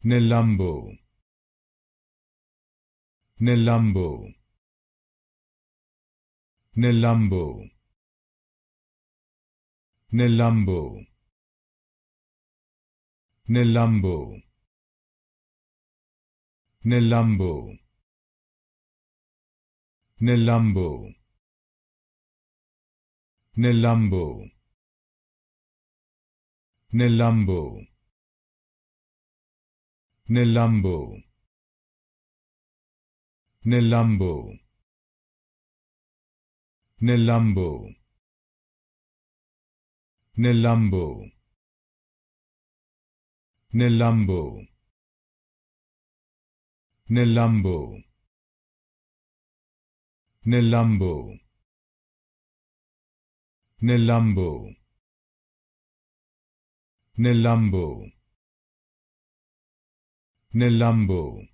Nelumbo, Nelumbo, Nelumbo, Nelumbo, Nelumbo, Nelumbo, Nelumbo, Nelumbo, Nelumbo, Nelumbo, Nelumbo, Nelumbo, Nelumbo, Nelumbo, Nelumbo, Nelumbo, Nelumbo, Nelumbo, Nelumbo,